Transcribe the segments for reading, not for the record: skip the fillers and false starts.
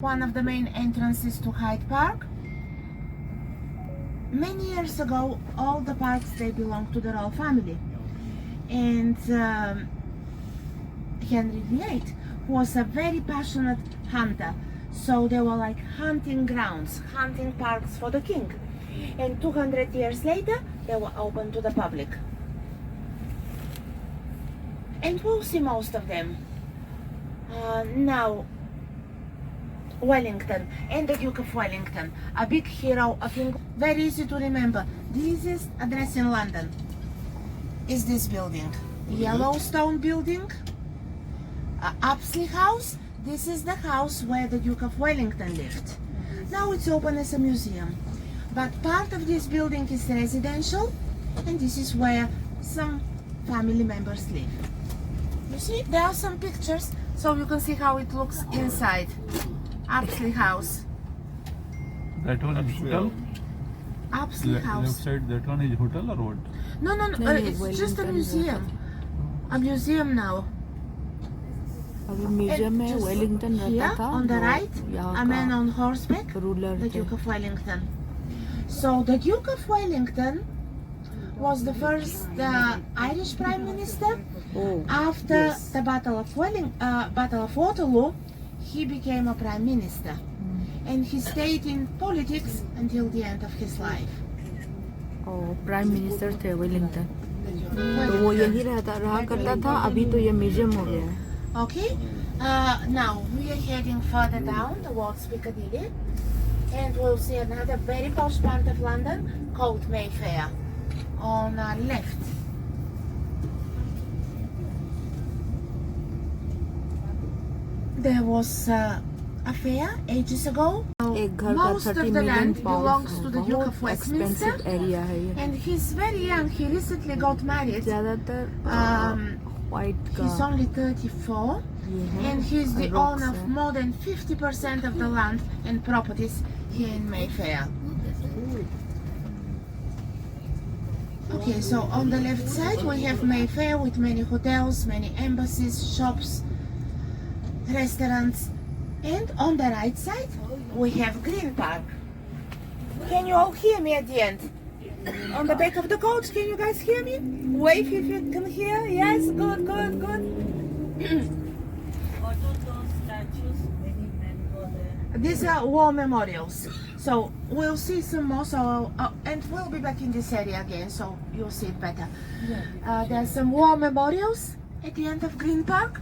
One of the main entrances to Hyde Park. Many years ago, all the parks, they belonged to the royal family. And Henry VIII was a very passionate hunter. So they were like hunting grounds, hunting parks for the king. And 200 years later, they were open to the public. And we'll see most of them. Now, Wellington and the Duke of Wellington, a big hero of England, very easy to remember. The easiest address in London is this building, Yellowstone building, Apsley House. This is the house where the Duke of Wellington lived. Now it's open as a museum, but part of this building is residential, and this is where some family members live. You see, there are some pictures, so you can see how it looks inside. Apsley House. That one is hotel? Apsley House. Left side, that one is hotel or what? No, it's just a museum. A museum now. अभी museum में Wellington रहता था. On the right, a man on horseback, the Duke of Wellington. So the Duke of Wellington was the first Irish Prime Minister. After the Battle of Waterloo, he became a Prime Minister, and he stayed in politics until the end of his life. Prime minister थे Wellington, तो वो यही रहा करता था. अभी तो ये म्यूजियम हो गया है. Okay, now we are heading further down towards Piccadilly, and we'll see another very posh part of London called Mayfair on our left. There was a fair ages ago. एक घर का Most 30 of the million land belongs to the Duke of बहुत Westminster, expensive area है ये. and he's very young. He recently got married. ज्यादातर white का He's only 34, ये है. and he's the Rocks owner of है. more than 50% of the land and properties here in Mayfair. Okay, so on the left side we have Mayfair with many hotels, many embassies, shops, restaurants, and on the right side we have Green Park. Can you all hear me at the end? On the back of the coach, can you guys hear me? Wave if you can hear. Yes, good. What are those statues? Many men go there. These are war memorials. So we'll see some more. So and we'll be back in this area again, so you'll see it better. There's some war memorials at the end of Green Park.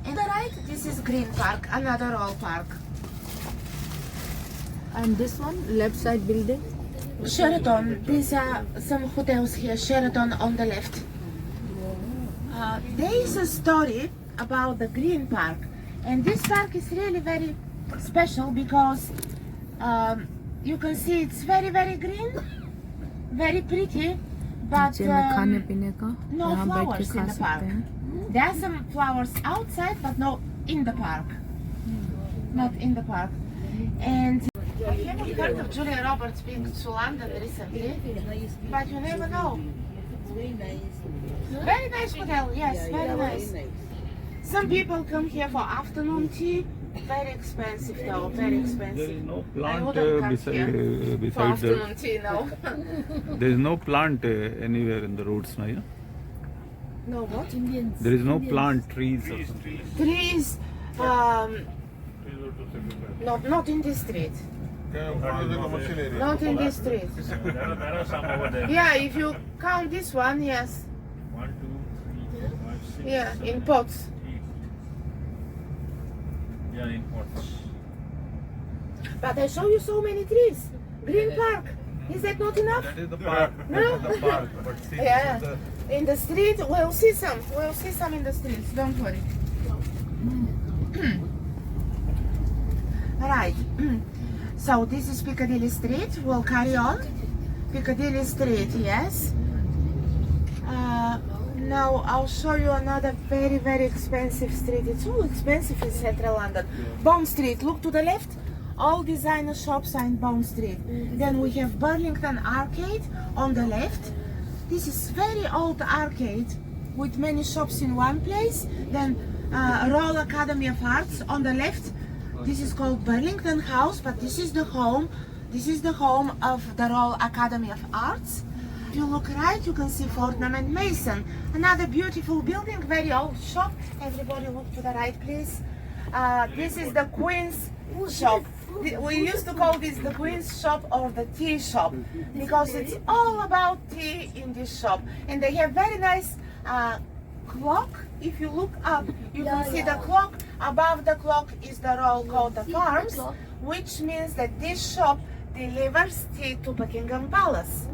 And the right, this is Green Park, another royal park. And this one left side building. Sheraton. These are some hotels here. Sheraton on the left. There is a story about the Green Park, and this park is really very special because you can see it's very green, very pretty, but नीचे में खाने पीने का no यहाँ बैठ के flowers खा in the park. सकते हैं. There are some flowers outside, but not in the park. Not in the park. And I haven't heard of Julia Roberts being to London recently, but you never know. It's very nice. Very nice hotel, yes, very nice. Some people come here for afternoon tea. Very expensive though, very There is expensive. no I plant wouldn't come beside here for beside the. afternoon tea, no. There is no plant anywhere in the roads, no? Yeah? No, what? There is no plant, trees or something. Trees, not in this street. Not in this street. There are some over there. Yeah, if you count this one, yes. 1, 2, 3, 4, 5, 6. Yeah, in pots. 8. Yeah, in pots. But I show you so many trees. Green Park. Is that not enough? That is the park. No? That is the park. But see, Yeah. this is In the street, we'll see some. We'll see some in the streets. Don't worry. Right. So this is Piccadilly Street. We'll carry on. Piccadilly Street, yes. Now I'll show you another very expensive street. It's all expensive in central London. Bond Street. Look to the left. All designer shops are in Bond Street. Then we have Burlington Arcade on the left. This is very old arcade with many shops in one place. Then Royal Academy of Arts on the left. This is called Burlington House, but this is the home. This is the home of the Royal Academy of Arts. If you look right, you can see Fortnum and Mason. Another beautiful building, very old shop. Everybody look to the right, please. This is the Queen's shop. We used to call this the Queen's shop or the tea shop because it's all about tea in this shop. And they have very nice clock. If you look up, you can see the clock. Above the clock is the Royal Coat of Arms, which means that this shop delivers tea to Buckingham Palace.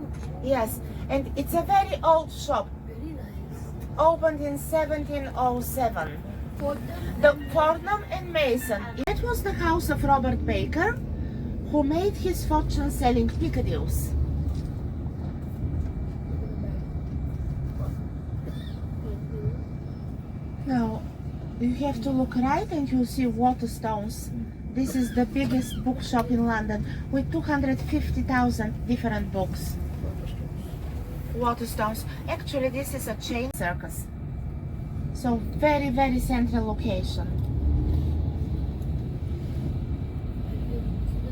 Yes, and it's a very old shop, opened in 1707. The Fortnum and Mason. It was the house of Robert Baker, who made his fortune selling Piccadilles. Now, you have to look right and you'll see Waterstones. This is the biggest bookshop in London with 250,000 different books. Waterstones. Actually, this is a chain circus. So very, very central location.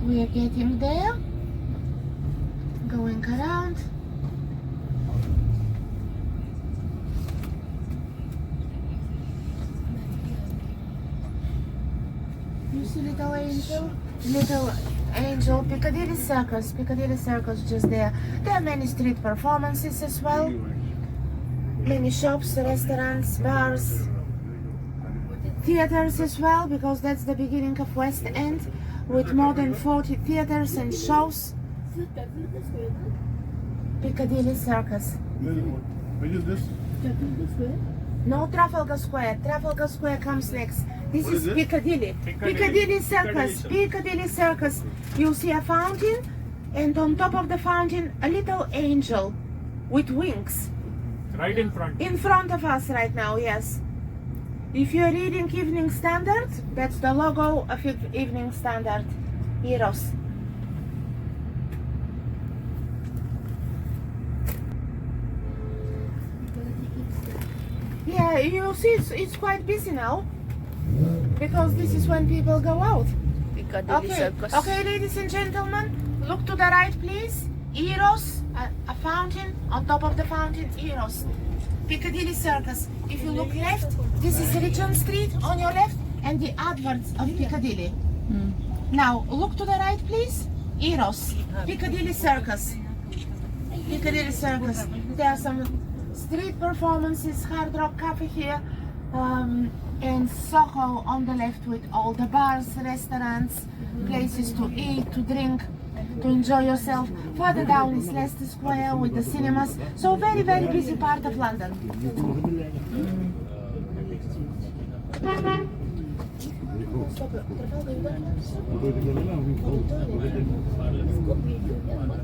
We are getting there. Going around. You see Little Angel? Little Angel, Piccadilly Circus just there. There are many street performances as well. Many shops, restaurants, bars, theaters as well, because that's the beginning of West End with more than 40 theaters and shows. Piccadilly Circus. Where is this? No, Trafalgar Square. Trafalgar Square comes next. This What is is it? Piccadilly. Piccadilly Circus. Piccadilly Circus. You'll see a fountain, and on top of the fountain, a little angel with wings. Right in front. In front of us right now, yes. If you're reading Evening Standard, that's the logo of Evening Standard. Eros. Yeah, you see, it's quite busy now. Because this is when people go out. Piccadilly Okay, Circus. okay, ladies and gentlemen, look to the right, please. Eros, a fountain. On top of the fountain, Eros. Piccadilly Circus. If you look left, this is Regent Street on your left, and the adverts of Piccadilly. Now, look to the right, please. Eros, Piccadilly Circus. Piccadilly Circus. There are some street performances, Hard Rock Cafe here, and Soho on the left with all the bars, restaurants, places to eat, to drink, to enjoy yourself. Further down is Leicester Square with the cinemas. So very, very busy part of London.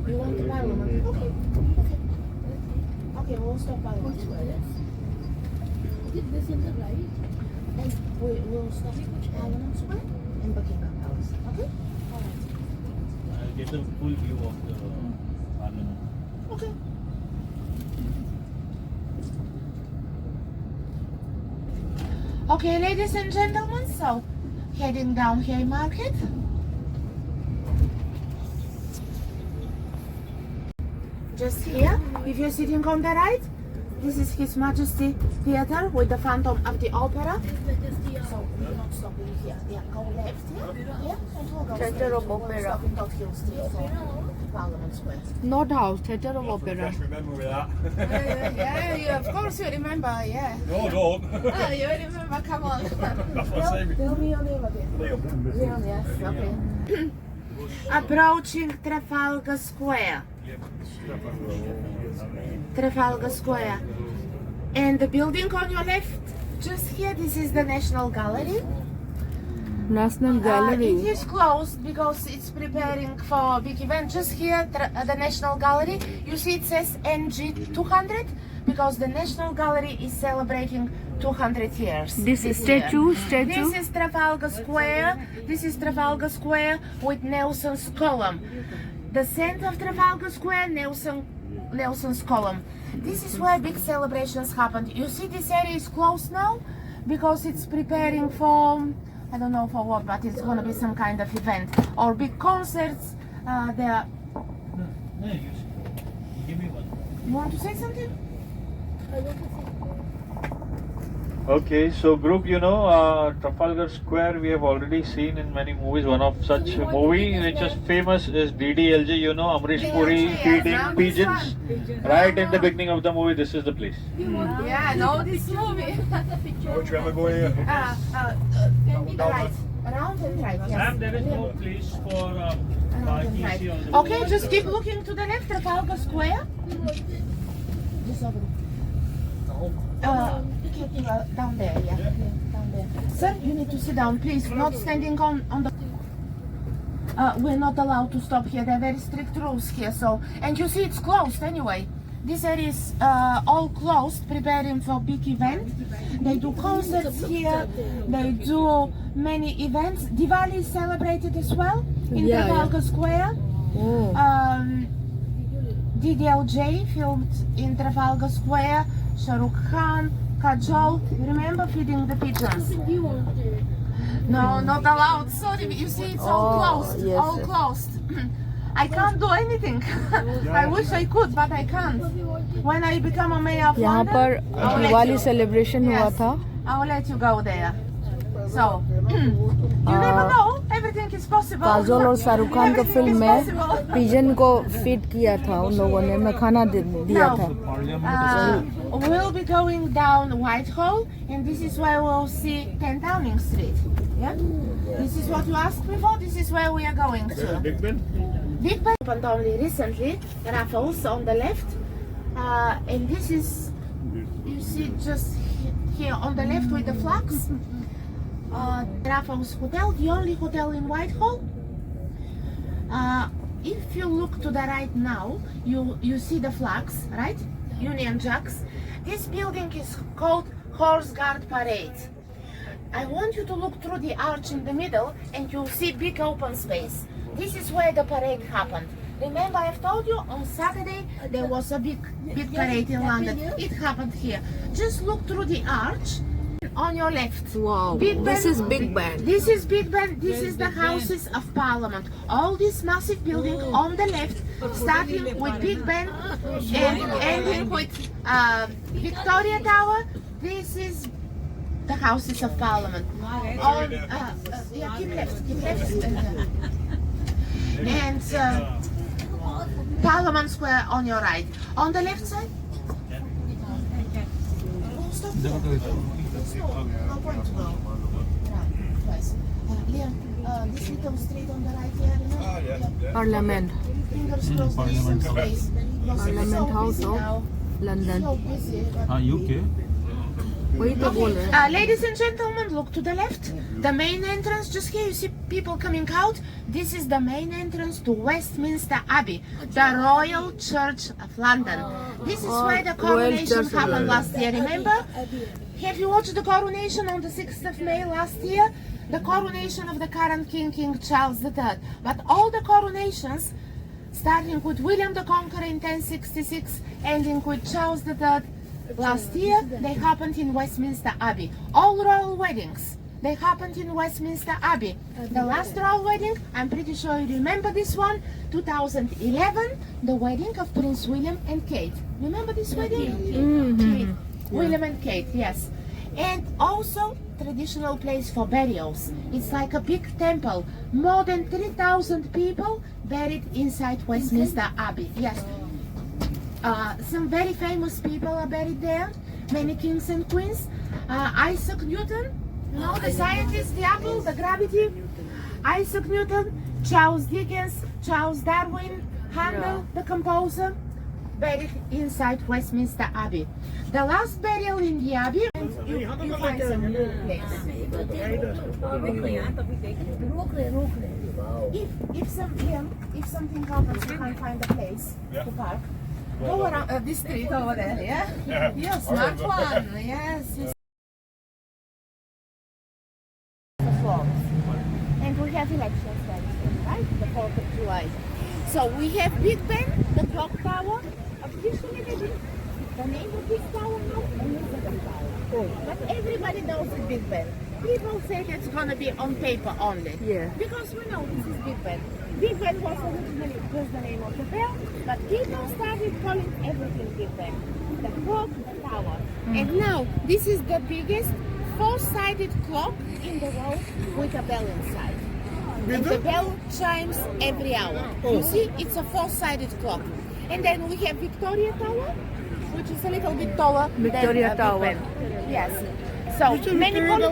You want to Parliament? Okay. Okay, we'll stop Parliament Square. And we'll stop Parliament Square and Buckingham Palace. Okay? Alright. I'll get the full view of the parliament. Okay. Okay, ladies and gentlemen, so heading down Haymarket. Just here, if you're sitting on the right, this is His Majesty Theatre with the Phantom of the Opera. So we're not stopping here. Yeah, go left here. Yeah, and we'll go Theatre straight. of We'll Opera. stop in Tokyo Street for Parliament Square. Not house, Theatre of Opera. Remember with that. Yeah, of course you remember, yeah. No, don't. Oh, you remember, come on. Tell me your name again. Leon, yes, okay. Approaching Trafalgar Square. Trafalgar Square. And the building on your left, just here, this is the National Gallery. National Gallery. It is closed because it's preparing for a big event. Just here, the National Gallery, you see it says NG 200 because the National Gallery is celebrating 200 years. This year. statue. This is Trafalgar Square. This is Trafalgar Square with Nelson's column. The center of Trafalgar Square, Nelson's column. This is where big celebrations happened. You see this area is closed now because it's preparing for I don't know for what, but it's gonna be some kind of event or big concerts. There. No, you give me one. You want to say something? Okay, so group, Trafalgar Square we have already seen in many movies. One of such movie which is famous is DDLJ, Amrish Puri feeding pigeons. Right in the beginning of the movie, this is the place. Yeah, I know this movie. Which way am I going here? Right. Around and right, yes. Sam, there is no place for parking. Right. See on the Okay, just keep looking to the left, Trafalgar Square. Just over there. Down there, yeah. Down there. Sir, you need to sit down, please. Not standing on the... we're not allowed to stop here. There are very strict rules here, so... And you see it's closed anyway. This area is all closed, preparing for big event. They do concerts here. They do many events. Diwali is celebrated as well in Trafalgar Square. Oh. DDLJ filmed in Trafalgar Square. Shah Rukh Khan, Kajol. Remember feeding the pigeons? No, not allowed. Sorry, you see it's all closed. yes, All yes. closed. I can't do anything. I wish I could, but I can't. When I become a mayor of यहाँ London, पर I'll let Diwali you. Celebration हुआ Yes. था. I'll let you go there. So, you never know. Everything is possible. Kajol और शाहरुख खान का Everything film is में possible. Pigeon को feed किया था उन लोगों ने. मैं खाना दिया Now, था. we'll be going down Whitehall, and this is where we'll see 10 Downing Street. Yeah? This is what you asked me for. This is where we are going to. Big Ben? Big Ben opened only recently. Raffles on the left. And this is, you see just here on the left with the flags. Raffles Hotel, the only hotel in Whitehall. If you look to the right now, you see the flags, right? Union Jacks. This building is called Horse Guard Parade. I want you to look through the arch in the middle and you'll see big open space. This is where the parade happened. Remember, I've told you on Saturday there was a big parade in London. It happened here. Just look through the arch on your left. Wow, Big this Ben. is Big Ben. This is Big Ben. This is the Houses of Parliament. All this massive building on the left, starting with Big Ben and ending with Victoria Tower. This is the Houses of Parliament. On, yeah, keep left. And Parliament Square on your right. On the left side. Oh, stop. No point to go. Right, twice. Liam, this little street on the right here, remember? Parliament. Fingers crossed, there's some space. Because it's Parliament so House busy of now. London. So busy. but- UK. वही तो बोल रहे हैं. Ladies and gentlemen, look to the left. The main entrance, just here you see people coming out. This is the main entrance to Westminster Abbey, the Royal Church of London. This is where the Royal coronation Church. happened last year, remember? Have you watched the coronation on the 6th of May last year? The coronation of the current King Charles III. But all the coronations, starting with William the Conqueror in 1066, ending with Charles III, last year, they happened in Westminster Abbey. All royal weddings, they happened in Westminster Abbey. The last royal wedding, I'm pretty sure you remember this one, 2011, the wedding of Prince William and Kate. Remember this wedding? Kate. William and Kate, yes. And also, traditional place for burials. It's like a big temple. More than 3,000 people buried inside Westminster Abbey. Yes. Some very famous people are buried there, many kings and queens. Isaac Newton, the scientist, the apple, the gravity. Isaac Newton, Charles Dickens, Charles Darwin, Handel, the composer, buried inside Westminster Abbey. The last burial in the Abbey, and you find some place. If something happens, you can't find a place to park. Go around this street over there, yeah? Yes, smart one, yes. And we have elections then, right? The 4th of July. So we have Big Ben, the clock tower. Officially, the name of this tower now, Elizabeth Tower. But everybody knows the Big Ben. People say it's gonna be on paper only. Yeah. Because we know this is Big Ben. Big Ben was originally just the name of the bell, but people started calling everything Big Ben. The clock, the tower. And now this is the biggest four-sided clock in the world with a bell inside. And the bell chimes every hour. You see, it's a four-sided clock. And then we have Victoria Tower, which is a little bit taller Victoria than Tower. Big Ben. Yes. So many call it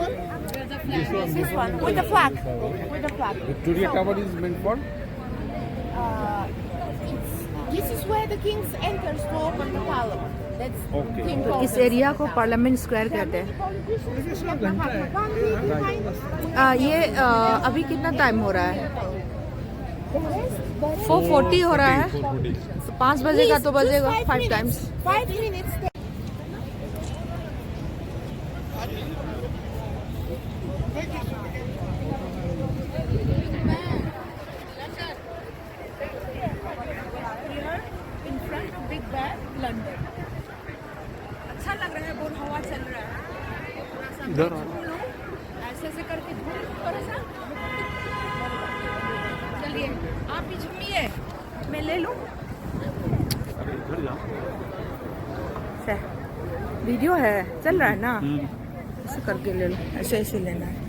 this one with the flag. With the flag. Victoria So, Tower is meant for? this is where the king enters to open the parliament. That's Okay. King तो इस Paul's area को Tower. Parliament square कहते हैं। Politicians, we have Mahatma Gandhi behind. ये अभी कितना time हो रहा है? The rest 4:40 हो रहा है। 5 बजेगा तो Please, बजेगा just 5 times. 5 minutes. In front of Big Ben, London. अच्छा लग रहा है, बहुत हवा चल रहा है। थोड़ा सा इधर आ। ऐसे ऐसे करके घूम थोड़ा सा। चलिए, आप भी झूमिए, मैं ले लूं। वीडियो है चल रहा है ना, ऐसे करके ले लो, ऐसे ऐसे लेना है।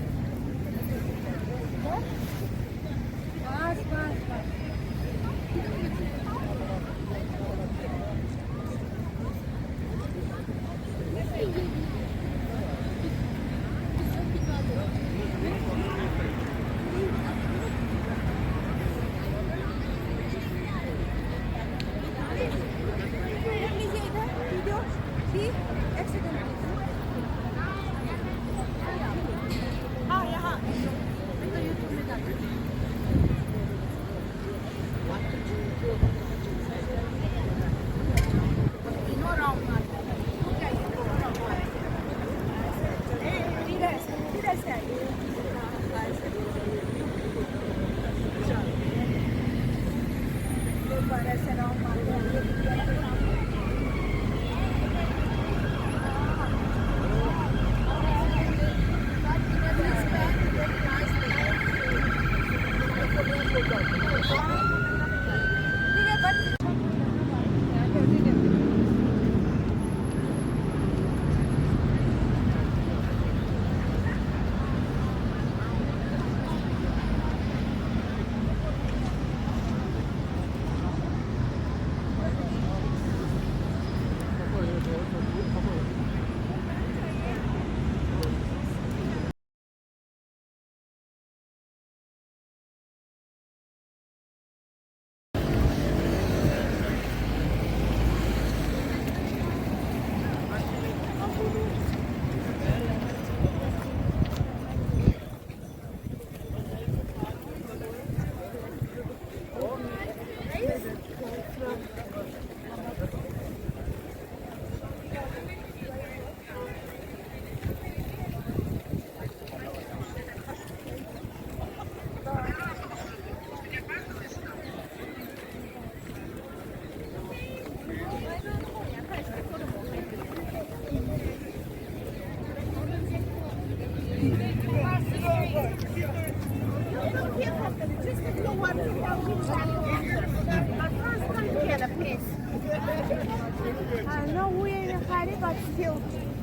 I know we're in a hurry, but still,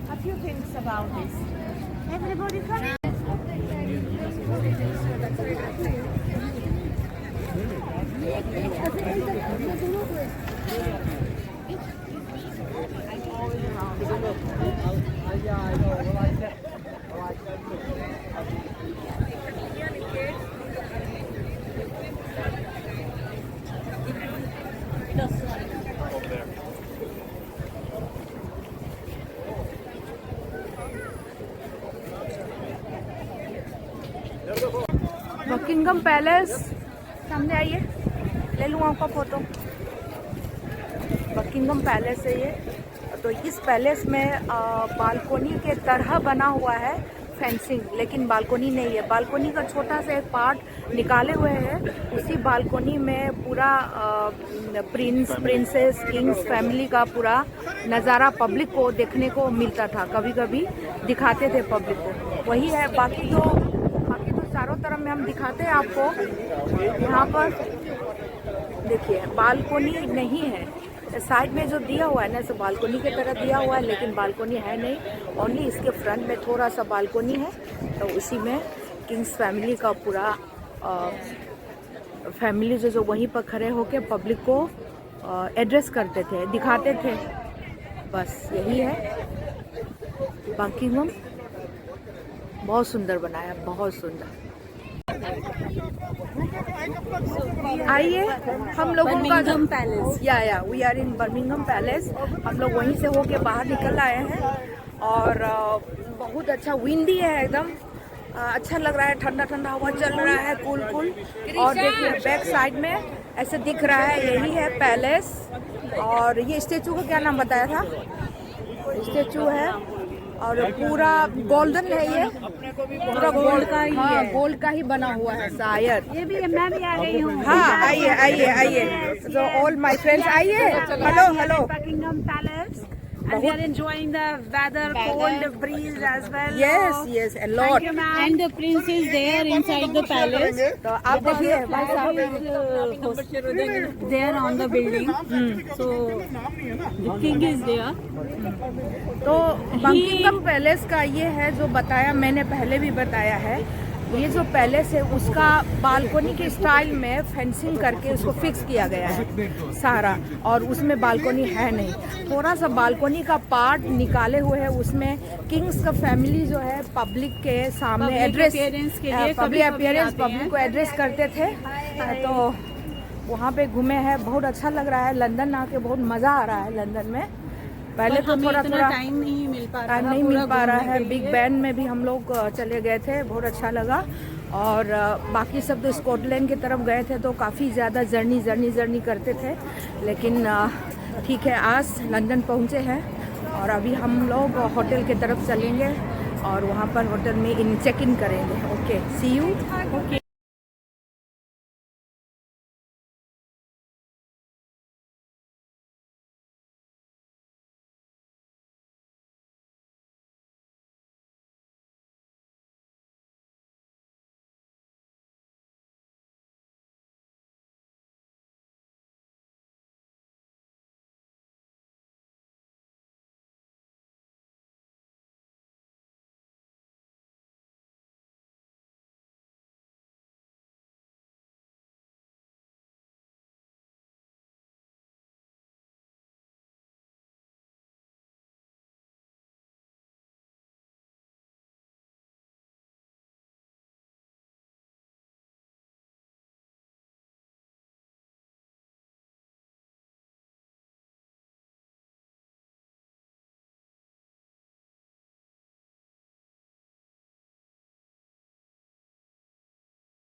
a few things about this. Everybody come. Buckingham palace सामने आइए, ले लूँ आपका फोटो। बकिंगम पैलेस है ये। तो इस पैलेस में बालकोनी के तरह बना हुआ है फेंसिंग, लेकिन बालकोनी नहीं है। बालकोनी का छोटा सा एक पार्ट निकाले हुए हैं। उसी बालकोनी में पूरा प्रिंस, प्रिंसेस, किंग्स फैमिली का पूरा नज़ारा पब्लिक को देखने को मिलता था। कभी कभी दिखाते थे पब्लिक को, वही है। बाकी तो चारों तरफ में हम दिखाते हैं आपको। यहाँ पर देखिए बालकोनी नहीं है, साइड में जो दिया हुआ है ना, सो बालकोनी की तरह दिया हुआ है, लेकिन बालकोनी है नहीं। ओनली इसके फ्रंट में थोड़ा सा बालकोनी है, तो उसी में किंग्स फैमिली का पूरा फैमिली जो वहीं पर खड़े होके पब्लिक को एड्रेस करते थे, दिखाते थे। बस यही है बकिंघम। बहुत सुंदर बनाया, बहुत सुंदर। आइए हम लोगों का पैलेस, या we are in Birmingham palace. हम लोग वहीं से होके बाहर निकल आए हैं और बहुत अच्छा विंडी है एकदम। अच्छा लग रहा है, ठंडा ठंडा हवा चल रहा है, कूल कूल। और देखिए बैक साइड में ऐसे दिख रहा है, यही है पैलेस। और ये स्टेचू का क्या नाम बताया था? स्टेचू है और पूरा गोल्डन है, ये पूरा गोल्ड का ही है, गोल्ड का ही बना हुआ है शायद। ये भी मैं भी आ गई हूँ। हाँ आइए आइए आइए, so all my friends आइए। Hello hello. Buckingham Palace. And we are enjoying the weather, cold breeze as well. Yes yes, a lot। And the prince is there inside the palace. तो आप देखिए भाई साहब, There on the building. So the king is there. तो Buckingham palace का ये है जो बताया, मैंने पहले भी बताया है। ये जो पैलेस है उसका बालकोनी के स्टाइल में फेंसिंग करके उसको फिक्स किया गया है सारा, और उसमें बालकोनी है नहीं। थोड़ा सा बालकोनी का पार्ट निकाले हुए है, उसमें किंग्स का फैमिली जो है पब्लिक के सामने एड्रेस, पब्लिक अपीयरेंस, पब्लिक को एड्रेस करते थे। तो वहाँ पे घूमे हैं, बहुत अच्छा लग रहा है। लंदन आके बहुत मज़ा आ रहा है लंदन में। पहले तो थोड़ा टाइम नहीं मिल पा रहा है। बिग बैन में भी हम लोग चले गए थे, बहुत अच्छा लगा। और बाकी सब तो स्कॉटलैंड की तरफ गए थे, तो काफ़ी ज़्यादा जर्नी करते थे। लेकिन ठीक है, आज लंदन पहुँचे हैं और अभी हम लोग होटल की तरफ चलेंगे और वहाँ पर होटल में चेक इन करेंगे। Okay, see you. ओके।